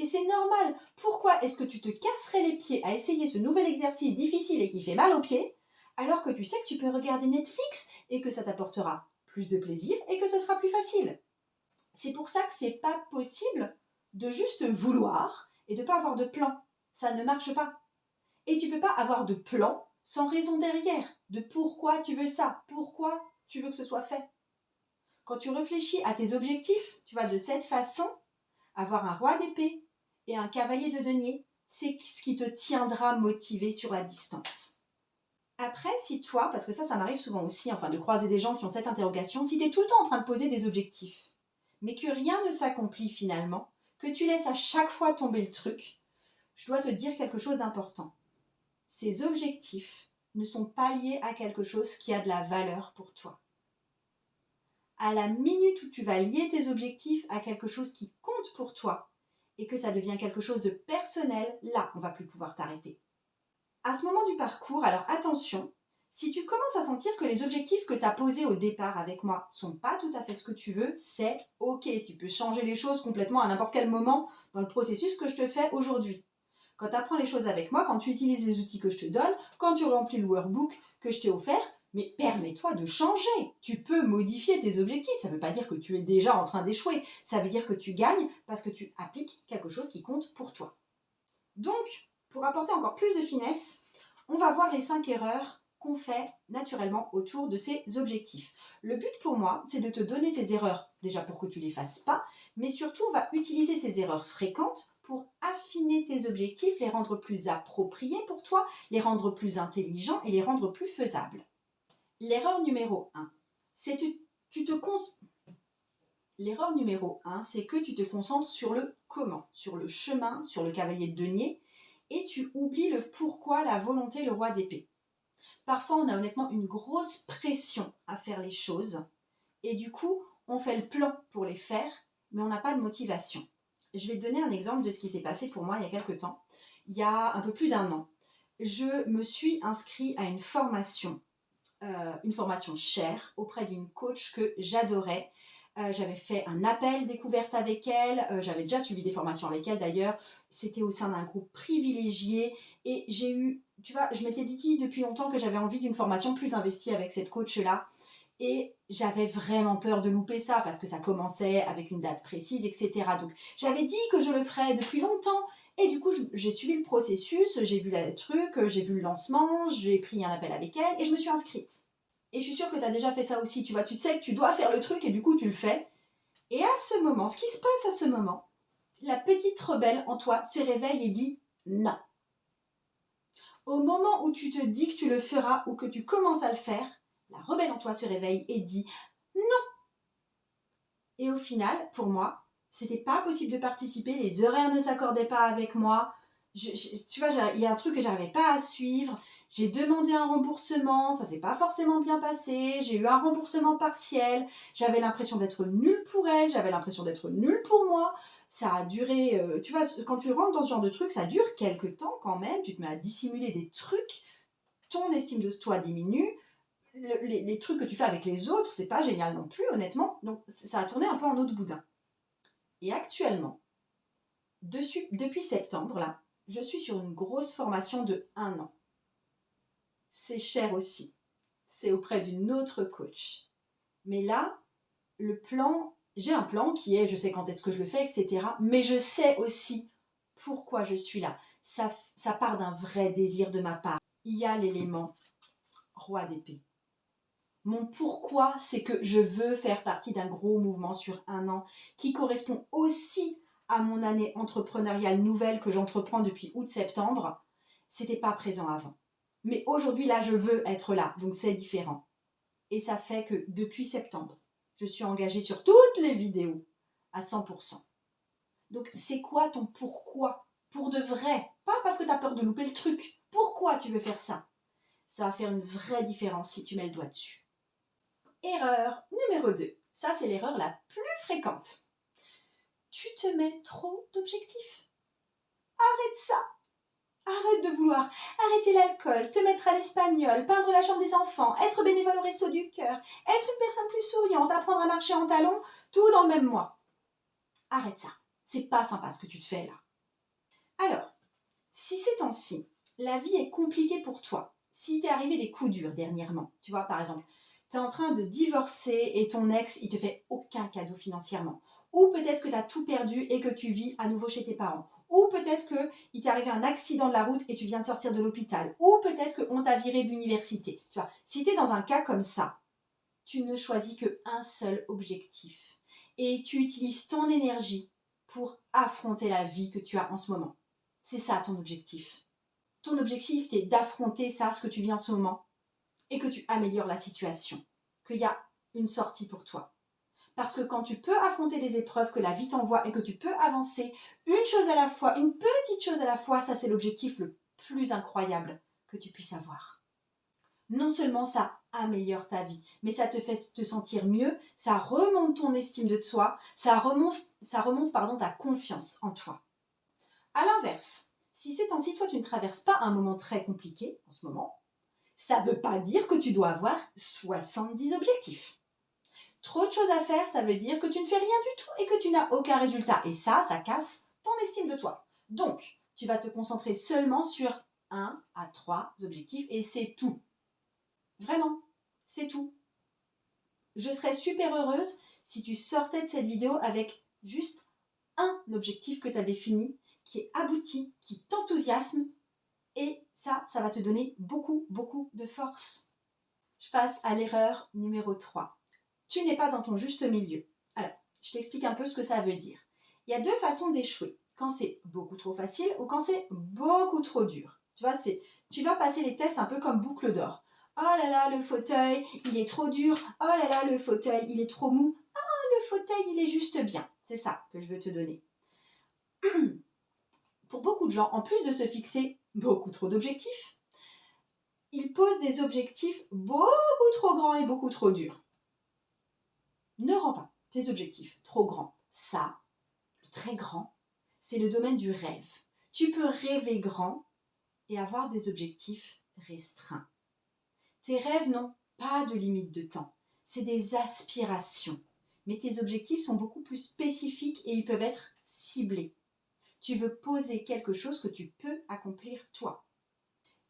Et c'est normal. Pourquoi est-ce que tu te casserais les pieds à essayer ce nouvel exercice difficile et qui fait mal aux pieds, alors que tu sais que tu peux regarder Netflix et que ça t'apportera plus de plaisir et que ce sera plus facile? C'est pour ça que c'est pas possible de juste vouloir et de pas avoir de plan. Ça ne marche pas. Et tu peux pas avoir de plan sans raison derrière, de pourquoi tu veux ça, pourquoi tu veux que ce soit fait. Quand tu réfléchis à tes objectifs, tu vois, de cette façon, avoir un roi d'épée et un cavalier de denier, c'est ce qui te tiendra motivé sur la distance. Après, si toi, parce que ça m'arrive souvent aussi, enfin de croiser des gens qui ont cette interrogation, si tu es tout le temps en train de poser des objectifs, mais que rien ne s'accomplit finalement, que tu laisses à chaque fois tomber le truc, je dois te dire quelque chose d'important. Ces objectifs ne sont pas liés à quelque chose qui a de la valeur pour toi. À la minute où tu vas lier tes objectifs à quelque chose qui compte pour toi, et que ça devient quelque chose de personnel, là, on ne va plus pouvoir t'arrêter. À ce moment du parcours, alors attention, si tu commences à sentir que les objectifs que tu as posés au départ avec moi ne sont pas tout à fait ce que tu veux, c'est ok, tu peux changer les choses complètement à n'importe quel moment dans le processus que je te fais aujourd'hui. Quand tu apprends les choses avec moi, quand tu utilises les outils que je te donne, quand tu remplis le workbook que je t'ai offert, mais permets-toi de changer. Tu peux modifier tes objectifs. Ça ne veut pas dire que tu es déjà en train d'échouer. Ça veut dire que tu gagnes parce que tu appliques quelque chose qui compte pour toi. Donc, pour apporter encore plus de finesse, on va voir les 5 erreurs qu'on fait naturellement autour de ces objectifs. Le but pour moi, c'est de te donner ces erreurs, déjà pour que tu ne les fasses pas, mais surtout on va utiliser ces erreurs fréquentes pour affiner tes objectifs, les rendre plus appropriés pour toi, les rendre plus intelligents et les rendre plus faisables. L'erreur numéro 1, C'est L'erreur numéro 1, c'est que tu te concentres sur le comment, sur le chemin, sur le cavalier de denier, et tu oublies le pourquoi, la volonté, le roi d'épée. Parfois, on a honnêtement une grosse pression à faire les choses, et du coup, on fait le plan pour les faire, mais on n'a pas de motivation. Je vais te donner un exemple de ce qui s'est passé pour moi il y a quelques temps. Il y a un peu plus d'un an, je me suis inscrite à une formation chère auprès d'une coach que j'adorais. J'avais fait un appel découverte avec elle, j'avais déjà suivi des formations avec elle d'ailleurs, c'était au sein d'un groupe privilégié et j'ai eu, tu vois, je m'étais dit depuis longtemps que j'avais envie d'une formation plus investie avec cette coach-là et j'avais vraiment peur de louper ça parce que ça commençait avec une date précise, etc. Donc j'avais dit que je le ferais depuis longtemps et du coup j'ai suivi le processus, j'ai vu le truc, j'ai vu le lancement, j'ai pris un appel avec elle et je me suis inscrite. Et je suis sûre que tu as déjà fait ça aussi, tu vois, tu sais que tu dois faire le truc et du coup tu le fais. Et à ce moment, ce qui se passe à ce moment, la petite rebelle en toi se réveille et dit non. Au moment où tu te dis que tu le feras ou que tu commences à le faire, la rebelle en toi se réveille et dit non. Et au final, pour moi, c'était pas possible de participer, les horaires ne s'accordaient pas avec moi. Tu vois, il y a un truc que j'arrivais pas à suivre. J'ai demandé un remboursement, ça s'est pas forcément bien passé. J'ai eu un remboursement partiel. J'avais l'impression d'être nulle pour elle, j'avais l'impression d'être nulle pour moi. Ça a duré, tu vois, quand tu rentres dans ce genre de truc, ça dure quelques temps quand même. Tu te mets à dissimuler des trucs, ton estime de toi diminue. Les trucs que tu fais avec les autres, c'est pas génial non plus, honnêtement. Donc ça a tourné un peu en eau de boudin. Et actuellement, depuis septembre, là, je suis sur une grosse formation de 1 an. C'est cher aussi. C'est auprès d'une autre coach. Mais là, j'ai un plan qui est, je sais quand est-ce que je le fais, etc. Mais je sais aussi pourquoi je suis là. Ça part d'un vrai désir de ma part. Il y a l'élément roi d'épée. Mon pourquoi, c'est que je veux faire partie d'un gros mouvement sur 1 an qui correspond aussi à mon année entrepreneuriale nouvelle que j'entreprends depuis août-septembre. C'était pas présent avant. Mais aujourd'hui, là, je veux être là, donc c'est différent. Et ça fait que depuis septembre, je suis engagée sur toutes les vidéos à 100%. Donc, c'est quoi ton pourquoi? Pour de vrai, pas parce que tu as peur de louper le truc. Pourquoi tu veux faire ça? Ça va faire une vraie différence si tu mets le doigt dessus. Erreur numéro 2. Ça, c'est l'erreur la plus fréquente. Tu te mets trop d'objectifs. Arrête ça. Arrête de vouloir arrêter l'alcool, te mettre à l'espagnol, peindre la chambre des enfants, être bénévole au resto du cœur, être une personne plus souriante, apprendre à marcher en talons, tout dans le même mois. Arrête ça. C'est pas sympa ce que tu te fais là. Alors, si ces temps-ci, la vie est compliquée pour toi, si t'es arrivé des coups durs dernièrement, tu vois, par exemple, tu es en train de divorcer et ton ex, il te fait aucun cadeau financièrement. Ou peut-être que tu as tout perdu et que tu vis à nouveau chez tes parents. Ou peut-être qu'il t'est arrivé un accident de la route et tu viens de sortir de l'hôpital. Ou peut-être qu'on t'a viré de l'université. Tu vois, si tu es dans un cas comme ça, tu ne choisis qu'un seul objectif. Et tu utilises ton énergie pour affronter la vie que tu as en ce moment. C'est ça ton objectif. Ton objectif, c'est d'affronter ça, ce que tu vis en ce moment, et que tu améliores la situation, qu'il y a une sortie pour toi. Parce que quand tu peux affronter les épreuves que la vie t'envoie et que tu peux avancer une chose à la fois, une petite chose à la fois, ça c'est l'objectif le plus incroyable que tu puisses avoir. Non seulement ça améliore ta vie, mais ça te fait te sentir mieux, ça remonte ton estime de toi, ça remonte ta confiance en toi. À l'inverse, si ces temps-ci, toi tu ne traverses pas un moment très compliqué en ce moment, ça ne veut pas dire que tu dois avoir 70 objectifs. Trop de choses à faire, ça veut dire que tu ne fais rien du tout et que tu n'as aucun résultat. Et ça casse ton estime de toi. Donc, tu vas te concentrer seulement sur 1 à 3 objectifs et c'est tout. Vraiment, c'est tout. Je serais super heureuse si tu sortais de cette vidéo avec juste un objectif que tu as défini, qui est abouti, qui t'enthousiasme. Et ça va te donner beaucoup, beaucoup de force. Je passe à l'erreur numéro 3. Tu n'es pas dans ton juste milieu. Alors, je t'explique un peu ce que ça veut dire. Il y a 2 façons d'échouer. Quand c'est beaucoup trop facile ou quand c'est beaucoup trop dur. Tu vois, tu vas passer les tests un peu comme boucle d'or. Oh là là, le fauteuil, il est trop dur. Oh là là, le fauteuil, il est trop mou. Oh, le fauteuil, il est juste bien. C'est ça que je veux te donner. Pour beaucoup de gens, en plus de se fixer beaucoup trop d'objectifs, ils posent des objectifs beaucoup trop grands et beaucoup trop durs. Ne rends pas tes objectifs trop grands. Ça, le très grand, c'est le domaine du rêve. Tu peux rêver grand et avoir des objectifs restreints. Tes rêves n'ont pas de limite de temps. C'est des aspirations. Mais tes objectifs sont beaucoup plus spécifiques et ils peuvent être ciblés. Tu veux poser quelque chose que tu peux accomplir toi.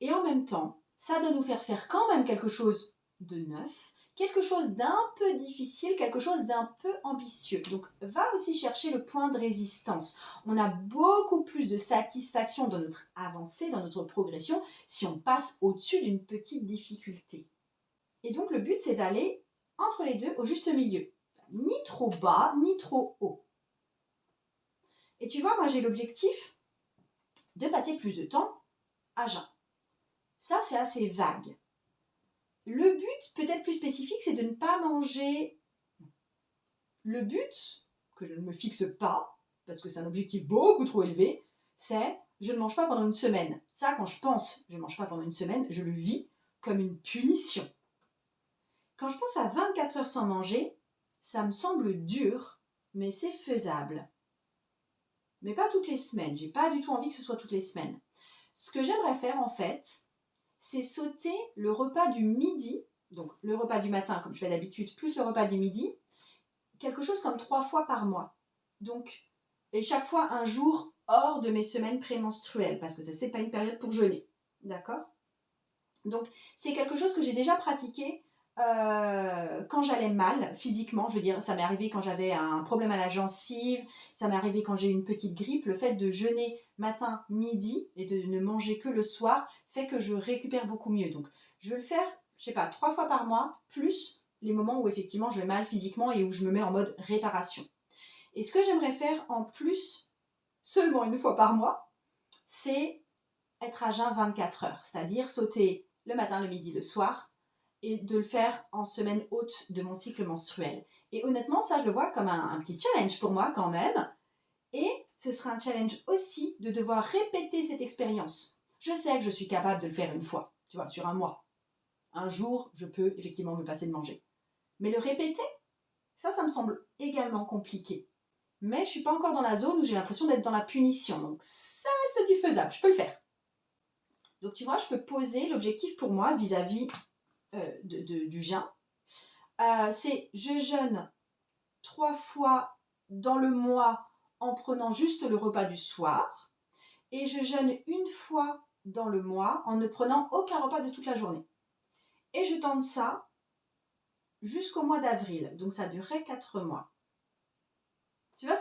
Et en même temps, ça doit nous faire quand même quelque chose de neuf, quelque chose d'un peu difficile, quelque chose d'un peu ambitieux. Donc, va aussi chercher le point de résistance. On a beaucoup plus de satisfaction dans notre avancée, dans notre progression, si on passe au-dessus d'une petite difficulté. Et donc, le but, c'est d'aller entre les deux, au juste milieu. Ni trop bas, ni trop haut. Et tu vois, moi, j'ai l'objectif de passer plus de temps à jeun. Ça, c'est assez vague. Le but, peut-être plus spécifique, c'est de ne pas manger. Le but, que je ne me fixe pas, parce que c'est un objectif beaucoup trop élevé, c'est je ne mange pas pendant une semaine. Ça, quand je pense je ne mange pas pendant une semaine, je le vis comme une punition. Quand je pense à 24 heures sans manger, ça me semble dur, mais c'est faisable. Mais pas toutes les semaines. J'ai pas du tout envie que ce soit toutes les semaines. Ce que j'aimerais faire, en fait, c'est sauter le repas du midi, donc le repas du matin comme je fais d'habitude, plus le repas du midi, quelque chose comme 3 fois par mois. Donc, et chaque fois un jour hors de mes semaines prémenstruelles, parce que ça, c'est pas une période pour jeûner. D'accord? Donc, c'est quelque chose que j'ai déjà pratiqué quand j'allais mal physiquement. Je veux dire, ça m'est arrivé quand j'avais un problème à la gencive, ça m'est arrivé quand j'ai eu une petite grippe. Le fait de jeûner matin, midi et de ne manger que le soir fait que je récupère beaucoup mieux. Donc, je vais le faire, je sais pas, 3 fois par mois, plus les moments où effectivement je vais mal physiquement et où je me mets en mode réparation. Et ce que j'aimerais faire en plus, seulement une fois par mois, c'est être à jeun 24 heures, c'est-à-dire sauter le matin, le midi, le soir, et de le faire en semaine haute de mon cycle menstruel. Et honnêtement, ça, je le vois comme un petit challenge pour moi quand même. Et ce sera un challenge aussi de devoir répéter cette expérience. Je sais que je suis capable de le faire une fois, tu vois, sur un mois. Un jour, je peux effectivement me passer de manger. Mais le répéter, ça me semble également compliqué. Mais je ne suis pas encore dans la zone où j'ai l'impression d'être dans la punition. Donc ça, c'est du faisable, je peux le faire. Donc tu vois, je peux poser l'objectif pour moi vis-à-vis du jeûne. C'est je jeûne 3 fois dans le mois en prenant juste le repas du soir. Et je jeûne une fois dans le mois en ne prenant aucun repas de toute la journée. Et je tente ça jusqu'au mois d'avril. Donc ça durerait 4 mois. Tu vois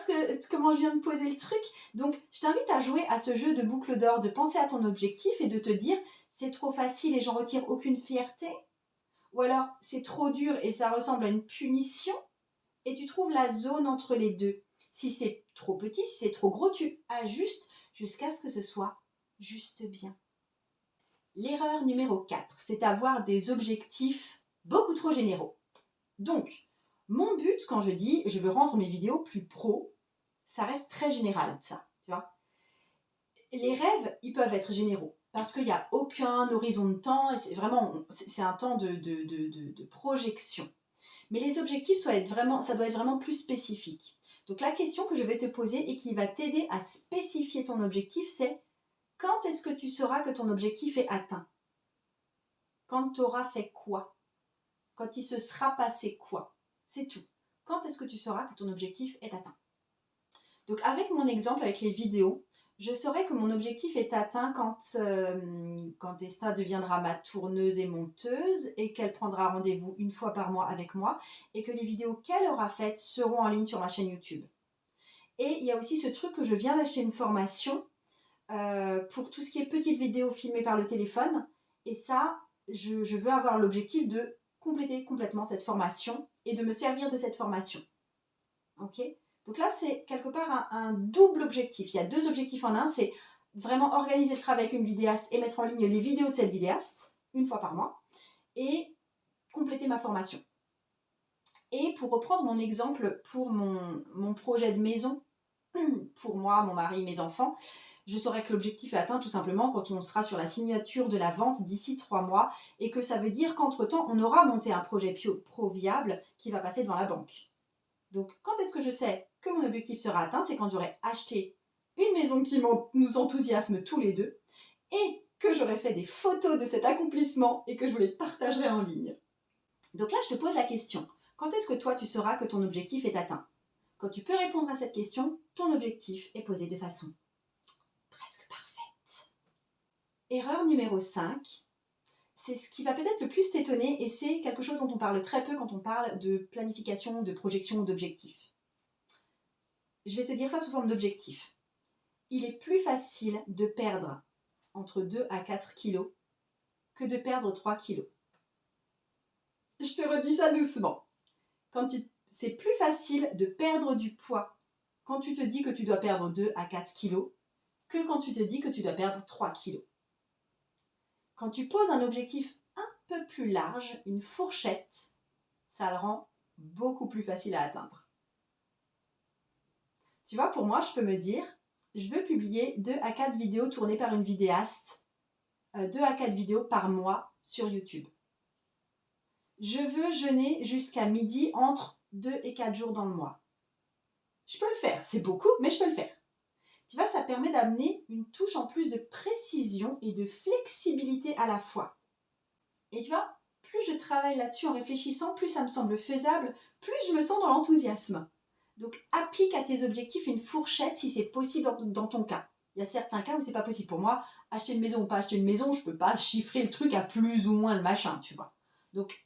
comment je viens de poser le truc? Donc, je t'invite à jouer à ce jeu de boucle d'or, de penser à ton objectif et de te dire c'est trop facile et j'en retire aucune fierté. Ou alors, c'est trop dur et ça ressemble à une punition. Et tu trouves la zone entre les deux. Si c'est trop petit, si c'est trop gros, tu ajustes jusqu'à ce que ce soit juste bien. L'erreur numéro 4, c'est d'avoir des objectifs beaucoup trop généraux. Donc, mon but, quand je dis je veux rendre mes vidéos plus pro, ça reste très général, ça, tu vois. Les rêves, ils peuvent être généraux parce qu'il n'y a aucun horizon de temps et c'est un temps de projection. Mais les objectifs, ça doit être vraiment plus spécifique. Donc la question que je vais te poser et qui va t'aider à spécifier ton objectif, c'est quand est-ce que tu sauras que ton objectif est atteint? Quand tu auras fait quoi? Quand il se sera passé quoi? C'est tout. Quand est-ce que tu sauras que ton objectif est atteint? Donc avec mon exemple, avec les vidéos, je saurai que mon objectif est atteint quand Esther deviendra ma tourneuse et monteuse et qu'elle prendra rendez-vous une fois par mois avec moi et que les vidéos qu'elle aura faites seront en ligne sur ma chaîne YouTube. Et il y a aussi ce truc que je viens d'acheter une formation pour tout ce qui est petites vidéos filmées par le téléphone. Et ça, je veux avoir l'objectif de compléter complètement cette formation et de me servir de cette formation. Ok ? Donc là, c'est quelque part un double objectif. Il y a 2 objectifs en un. C'est vraiment organiser le travail avec une vidéaste et mettre en ligne les vidéos de cette vidéaste une fois par mois. et compléter ma formation. Et pour reprendre mon exemple pour mon projet de maison, pour moi, mon mari, mes enfants, je saurai que l'objectif est atteint tout simplement quand on sera sur la signature de la vente d'ici 3 mois et que ça veut dire qu'entre-temps, on aura monté un projet pro viable qui va passer devant la banque. Donc, quand est-ce que je sais que mon objectif sera atteint? C'est quand j'aurai acheté une maison qui nous enthousiasme tous les deux et que j'aurai fait des photos de cet accomplissement et que je vous les partagerai en ligne. Donc là, je te pose la question. Quand est-ce que toi, tu sauras que ton objectif est atteint? Quand tu peux répondre à cette question, ton objectif est posé de façon presque parfaite. Erreur numéro 5, c'est ce qui va peut-être le plus t'étonner et c'est quelque chose dont on parle très peu quand on parle de planification, de projection ou d'objectif. Je vais te dire ça sous forme d'objectif. Il est plus facile de perdre entre 2 à 4 kilos que de perdre 3 kilos. Je te redis ça doucement. C'est plus facile de perdre du poids quand tu te dis que tu dois perdre 2 à 4 kilos que quand tu te dis que tu dois perdre 3 kilos. Quand tu poses un objectif un peu plus large, une fourchette, ça le rend beaucoup plus facile à atteindre. Tu vois, pour moi, je peux me dire, je veux publier 2 à 4 vidéos tournées par une vidéaste, 2 à 4 vidéos par mois sur YouTube. Je veux jeûner jusqu'à midi entre 2 et 4 jours dans le mois. Je peux le faire, c'est beaucoup, mais je peux le faire. Tu vois, ça permet d'amener une touche en plus de précision et de flexibilité à la fois. Et tu vois, plus je travaille là-dessus en réfléchissant, plus ça me semble faisable, plus je me sens dans l'enthousiasme. Donc, applique à tes objectifs une fourchette si c'est possible dans ton cas. Il y a certains cas où c'est pas possible. Pour moi, acheter une maison ou pas acheter une maison, je peux pas chiffrer le truc à plus ou moins le machin, tu vois. Donc,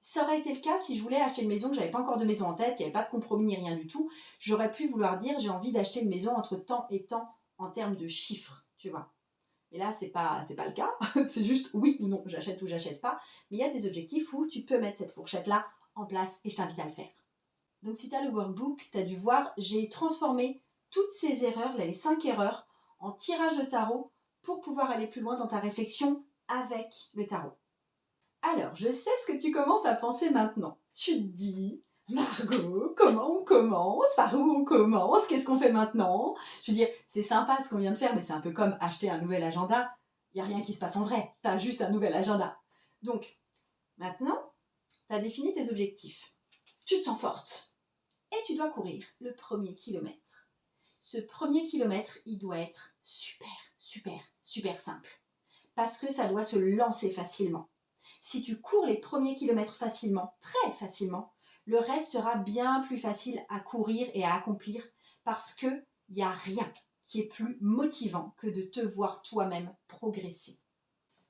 ça aurait été le cas si je voulais acheter une maison, que j'avais pas encore de maison en tête, qu'il n'y avait pas de compromis ni rien du tout. J'aurais pu vouloir dire j'ai envie d'acheter une maison entre temps et temps en termes de chiffres, tu vois. Mais là, c'est pas le cas. C'est juste oui ou non, j'achète ou j'achète pas. Mais il y a des objectifs où tu peux mettre cette fourchette-là en place et je t'invite à le faire. Donc si tu as le workbook, tu as dû voir, j'ai transformé toutes ces erreurs, là, les 5 erreurs, en tirage de tarot pour pouvoir aller plus loin dans ta réflexion avec le tarot. Alors, je sais ce que tu commences à penser maintenant. Tu te dis, Margot, comment on commence? Par où on commence? Qu'est-ce qu'on fait maintenant? Je veux dire, c'est sympa ce qu'on vient de faire, mais c'est un peu comme acheter un nouvel agenda. Il n'y a rien qui se passe en vrai, tu as juste un nouvel agenda. Donc, maintenant, tu as défini tes objectifs. Tu te sens forte et tu dois courir le premier kilomètre. Ce premier kilomètre, il doit être super, super, super simple. Parce que ça doit se lancer facilement. Si tu cours les premiers kilomètres facilement, très facilement, le reste sera bien plus facile à courir et à accomplir parce qu'il n'y a rien qui est plus motivant que de te voir toi-même progresser.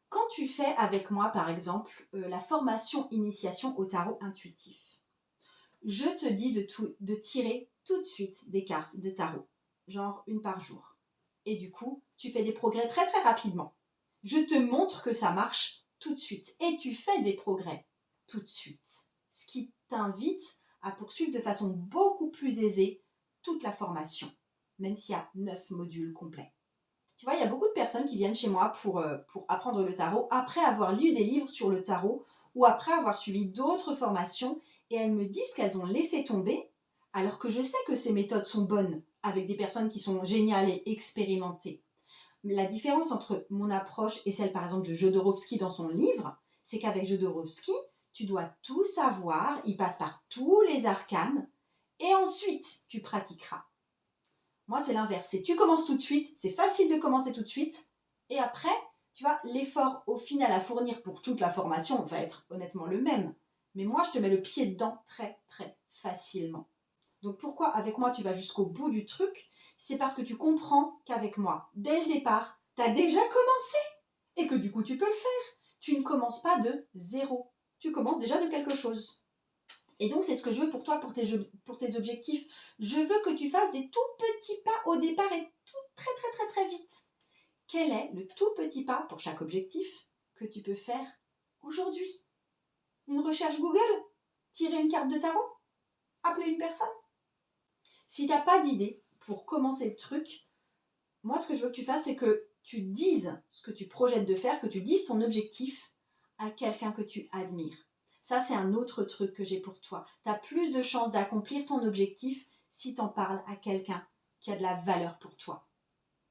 Quand tu fais avec moi, par exemple, la formation initiation au tarot intuitif, je te dis de tirer tout de suite des cartes de tarot, genre une par jour. Et du coup, tu fais des progrès très très rapidement. Je te montre que ça marche tout de suite et tu fais des progrès tout de suite. Ce qui t'invite à poursuivre de façon beaucoup plus aisée toute la formation, même s'il y a 9 modules complets. Tu vois, il y a beaucoup de personnes qui viennent chez moi pour apprendre le tarot après avoir lu des livres sur le tarot ou après avoir suivi d'autres formations et elles me disent qu'elles ont laissé tomber alors que je sais que ces méthodes sont bonnes avec des personnes qui sont géniales et expérimentées. La différence entre mon approche et celle par exemple de Jodorowsky dans son livre, c'est qu'avec Jodorowsky, tu dois tout savoir, il passe par tous les arcanes et ensuite tu pratiqueras. Moi, c'est l'inverse. C'est tu commences tout de suite, c'est facile de commencer tout de suite. Et après, tu vois, l'effort au final à fournir pour toute la formation va être honnêtement le même. Mais moi, je te mets le pied dedans très, très facilement. Donc pourquoi avec moi, tu vas jusqu'au bout du truc? C'est parce que tu comprends qu'avec moi, dès le départ, tu as déjà commencé. Et que du coup, tu peux le faire. Tu ne commences pas de zéro. Tu commences déjà de quelque chose. Et donc, c'est ce que je veux pour toi, pour tes objectifs. Je veux que tu fasses des tout petits pas au départ et tout très, très, très, très vite. Quel est le tout petit pas pour chaque objectif que tu peux faire aujourd'hui? Une recherche Google? Tirer une carte de tarot? Appeler une personne? Si tu n'as pas d'idée pour commencer le truc, moi, ce que je veux que tu fasses, c'est que tu dises ce que tu projettes de faire, que tu dises ton objectif à quelqu'un que tu admires. Ça, c'est un autre truc que j'ai pour toi. Tu as plus de chances d'accomplir ton objectif si tu en parles à quelqu'un qui a de la valeur pour toi.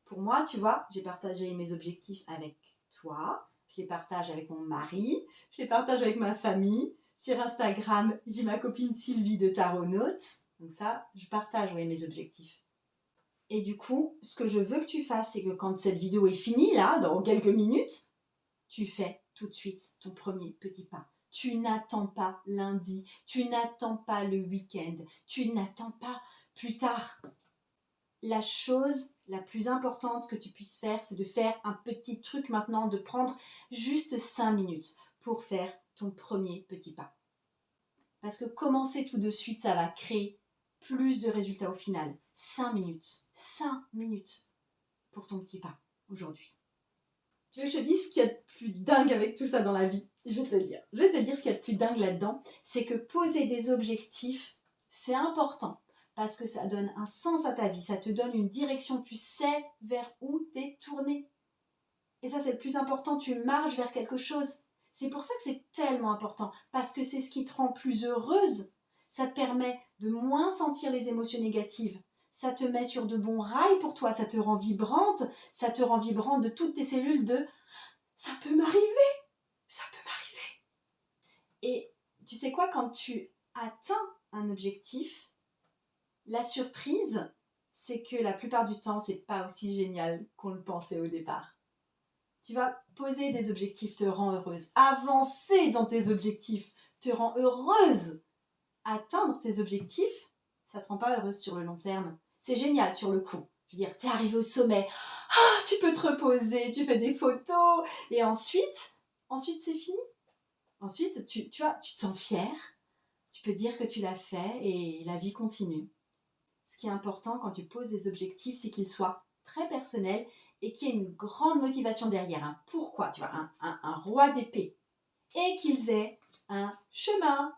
Pour moi, tu vois, j'ai partagé mes objectifs avec toi, je les partage avec mon mari, je les partage avec ma famille. Sur Instagram, j'ai ma copine Sylvie de Taronaute. Donc ça, je partage mes objectifs. Et du coup, ce que je veux que tu fasses, c'est que quand cette vidéo est finie, là, dans quelques minutes, tu fais tout de suite ton premier petit pas. Tu n'attends pas lundi, tu n'attends pas le week-end, tu n'attends pas plus tard. La chose la plus importante que tu puisses faire, c'est de faire un petit truc maintenant, de prendre juste 5 minutes pour faire ton premier petit pas. Parce que commencer tout de suite, ça va créer plus de résultats au final. 5 minutes pour ton petit pas aujourd'hui. Tu veux que je te dise ce qu'il y a de plus dingue avec tout ça dans la vie? Je vais te le dire. Je vais te dire ce qu'il y a de plus dingue là-dedans. C'est que poser des objectifs, c'est important. Parce que ça donne un sens à ta vie. Ça te donne une direction. Tu sais vers où t'es tourné. Et ça, c'est le plus important. Tu marches vers quelque chose. C'est pour ça que c'est tellement important. Parce que c'est ce qui te rend plus heureuse. Ça te permet de moins sentir les émotions négatives. Ça te met sur de bons rails pour toi, ça te rend vibrante de toutes tes cellules de « ça peut m'arriver, ça peut m'arriver ». Et tu sais quoi, quand tu atteins un objectif, la surprise, c'est que la plupart du temps, c'est pas aussi génial qu'on le pensait au départ. Tu vas poser des objectifs, te rend heureuse. Avancer dans tes objectifs te rend heureuse. Atteindre tes objectifs, ça te rend pas heureuse sur le long terme. C'est génial sur le coup. Je veux dire, t'es arrivé au sommet, tu peux te reposer, tu fais des photos, et ensuite c'est fini. Ensuite, tu te sens fier, tu peux dire que tu l'as fait et la vie continue. Ce qui est important quand tu poses des objectifs, c'est qu'ils soient très personnels et qu'il y ait une grande motivation derrière, un pourquoi, tu vois, un roi d'épée, et qu'ils aient un chemin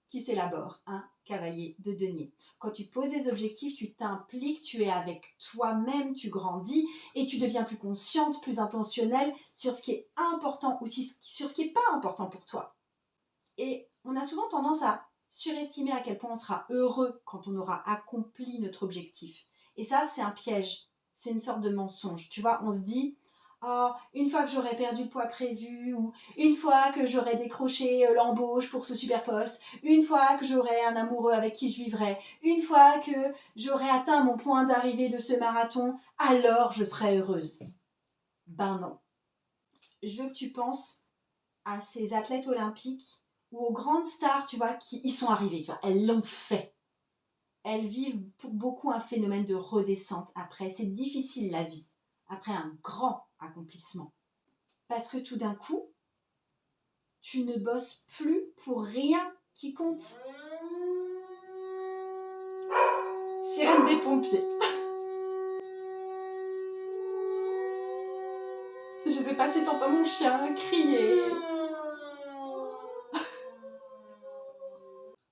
qui s'élabore, un cavalier de denier. Quand tu poses des objectifs, tu t'impliques, tu es avec toi-même, tu grandis et tu deviens plus consciente, plus intentionnelle sur ce qui est important ou sur ce qui n'est pas important pour toi. Et on a souvent tendance à surestimer à quel point on sera heureux quand on aura accompli notre objectif. Et ça, c'est un piège, c'est une sorte de mensonge. Tu vois, on se dit une fois que j'aurai perdu le poids prévu, ou une fois que j'aurai décroché l'embauche pour ce super poste, une fois que j'aurai un amoureux avec qui je vivrai, une fois que j'aurai atteint mon point d'arrivée de ce marathon, alors je serai heureuse. Ben non. Je veux que tu penses à ces athlètes olympiques ou aux grandes stars, tu vois, qui y sont arrivées, tu vois, elles l'ont fait. Elles vivent pour beaucoup un phénomène de redescente après. C'est difficile la vie, après un grand accomplissement. Parce que tout d'un coup, tu ne bosses plus pour rien qui compte. Sirène des pompiers. Je sais pas si t'entends mon chien crier.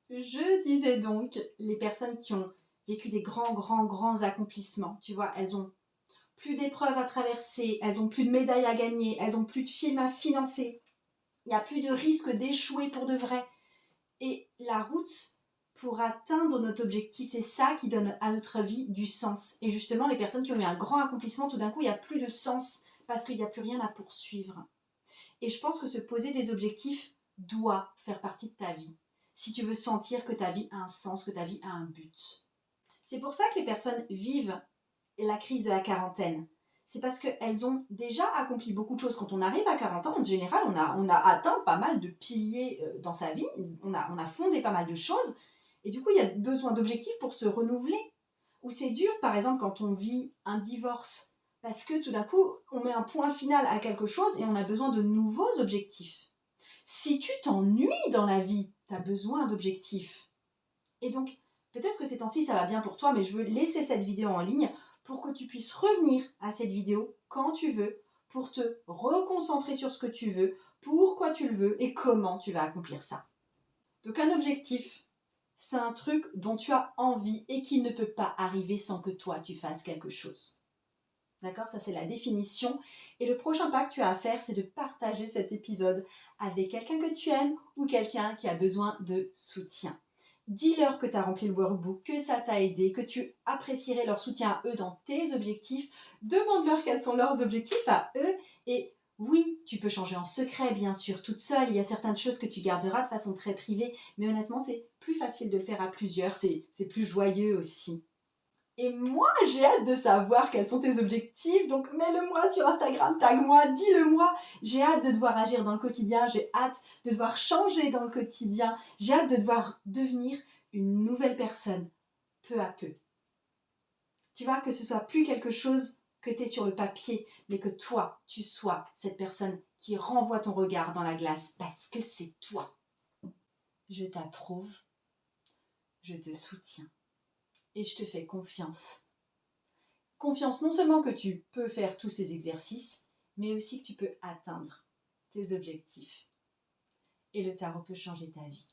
Je disais donc, les personnes qui ont vécu des grands accomplissements, tu vois, elles ont plus d'épreuves à traverser, elles ont plus de médailles à gagner, elles ont plus de films à financer, il n'y a plus de risque d'échouer pour de vrai. Et la route pour atteindre notre objectif, c'est ça qui donne à notre vie du sens. Et justement, les personnes qui ont eu un grand accomplissement, tout d'un coup, il n'y a plus de sens parce qu'il n'y a plus rien à poursuivre. Et je pense que se poser des objectifs doit faire partie de ta vie. Si tu veux sentir que ta vie a un sens, que ta vie a un but. C'est pour ça que les personnes vivent la crise de la quarantaine. C'est parce qu'elles ont déjà accompli beaucoup de choses. Quand on arrive à 40 ans, en général, on a atteint pas mal de piliers dans sa vie. On a fondé pas mal de choses. Et du coup, il y a besoin d'objectifs pour se renouveler. Ou c'est dur, par exemple, quand on vit un divorce. Parce que tout d'un coup, on met un point final à quelque chose et on a besoin de nouveaux objectifs. Si tu t'ennuies dans la vie, tu as besoin d'objectifs. Et donc, peut-être que ces temps-ci, ça va bien pour toi, mais je veux laisser cette vidéo en ligne pour que tu puisses revenir à cette vidéo quand tu veux, pour te reconcentrer sur ce que tu veux, pourquoi tu le veux et comment tu vas accomplir ça. Donc un objectif, c'est un truc dont tu as envie et qui ne peut pas arriver sans que toi tu fasses quelque chose. D'accord? Ça, c'est la définition. Et le prochain pas que tu as à faire, c'est de partager cet épisode avec quelqu'un que tu aimes ou quelqu'un qui a besoin de soutien. Dis-leur que tu as rempli le workbook, que ça t'a aidé, que tu apprécierais leur soutien à eux dans tes objectifs. Demande-leur quels sont leurs objectifs à eux. Et oui, tu peux changer en secret, bien sûr, toute seule. Il y a certaines choses que tu garderas de façon très privée. Mais honnêtement, c'est plus facile de le faire à plusieurs. C'est plus joyeux aussi. Et moi, j'ai hâte de savoir quels sont tes objectifs. Donc, mets-le-moi sur Instagram, tag-moi, dis-le-moi. J'ai hâte de devoir agir dans le quotidien. J'ai hâte de devoir changer dans le quotidien. J'ai hâte de devoir devenir une nouvelle personne, peu à peu. Tu vois, que ce soit plus quelque chose que tu es sur le papier, mais que toi, tu sois cette personne qui renvoie ton regard dans la glace parce que c'est toi. Je t'approuve, je te soutiens et je te fais confiance. Confiance non seulement que tu peux faire tous ces exercices, mais aussi que tu peux atteindre tes objectifs. Et le tarot peut changer ta vie.